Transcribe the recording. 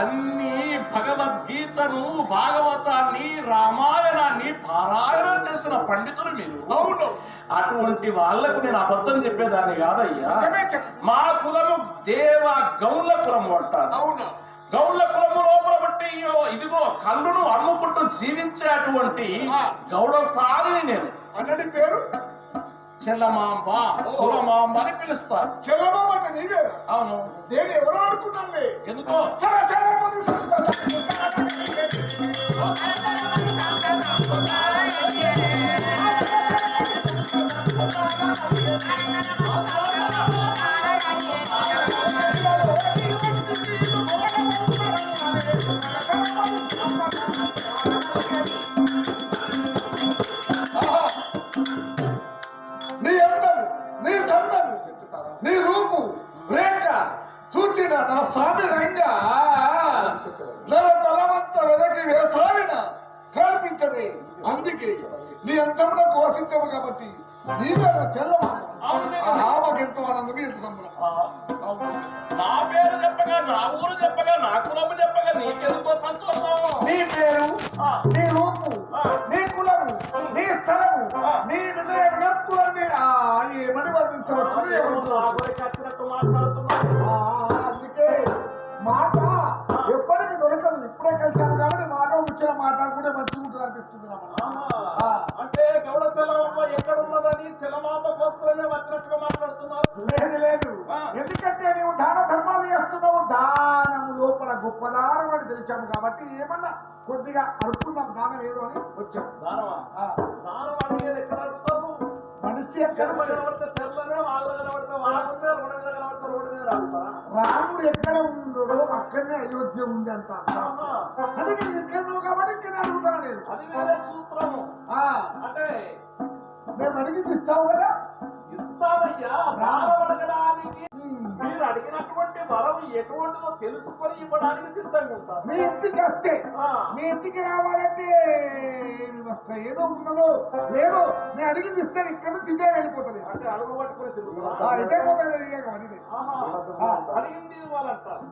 అన్ని భగవద్గీతను భాగవతాన్ని రామాయణాన్ని పారాయణం చేసిన పండితులు మీరు. అవును, అటువంటి వాళ్లకు నేను అబద్ధం చెప్పేదాన్ని కాదయ్యా. మా కులము దేవ గౌళ్ళ కులము అంటారు. అవును, గౌళ్ళ కులము లోపల బట్టి ఇదిగో కళ్ళును అమ్ముకుంటూ జీవించేటువంటి గౌడసారిని నేను. అన్నది పేరు చెల్లమాంబ, సురమాంబ అని పిలుస్తారు. చెల్లమాంబ అంటే నీవే? అవును. నేను ఎవరు అనుకున్నాను? ఎందుకో నీ అందరు, నీ దండలు, నీ రూపు రేఖ చూచిన నా స్వామి రంగా తలమంత వెదకి వేసారిన కల్పించదే. అందుకే నీ అంతమున కోసించవు కాబట్టి నీవే నా చెల్లమా. ఆమెకెంతో ఆనందం, ఎంత సంబరం. నా పేరు చెప్పగా, నా ఊరు చెప్పగా, నా కులము చెప్పగా నీకెందుకో సంతోషం. నీ పేరు, నీ రూపు, నీ కులము, నీ స్థలము, నీ హృదయ వినత్తులన్నీ ఏమని వర్ణించవచ్చు మాట్లాడుతున్నాను. అందుకే మాట ఎప్పటికీ దొరకదు. ఇప్పుడే కలిసాము కాబట్టి మాట ముచ్చిన మాట్లాడుకుంటే మంచిగా ఉంటుంది అనిపిస్తుంది. అంటే గౌడ చెల్లమ్మ ఎక్కడున్నదని చెల్లమాంబ కోసమే వచ్చినట్టుగా మాట్లాడుతున్నారు. లేదు లేదు, ఎందుకంటే నీవు దాన ధర్మాలు చేస్తున్నావు. దానము లోపల గొప్ప దానం అని తెలిసాము కాబట్టి ఏమన్నా కొద్దిగా అడుపుకున్నాం. దానం ఏదో అని వచ్చాం. దానం అడిగేది ఎక్కడ అడుగుతావు? మనిషి ఎక్కడ కనబడితే చెల్లనే, వాళ్ళు కనబడితే వాళ్ళే, రోడ్డు మీద కనబడితే రోడ్డు మీద రాస్తారా? రాముడు ఎక్కడ ఉండడో అక్కడనే అయోధ్య ఉంది అంట. అది నేను ఎక్కడ కాబట్టి ఇక్కడ అడుగుతాను నేను. అది వేరే సూత్రము. అంటే మేము అడిగింది ఇస్తావు కదా? ఇస్తానయ్యా. దానం అడగడానికి మీరు అడిగినటువంటి వరం ఎటువంటిదో తెలుసుకొని ఇవ్వడానికి సిద్ధంగా ఉంటారు. మీ ఇంటికి వస్తే, మీ ఇంటికి రావాలంటే వస్తాయి. ఏదో ఉన్నదో లేదో నేను అడిగింది ఇస్తాను. ఇక్కడ నుంచి ఇదే వెళ్ళిపోతుంది. అంటే అడుగు పట్టుకుని తిరుగుతా ఇదే పోతుంది. అడిగింది ఇవ్వాలంటారు.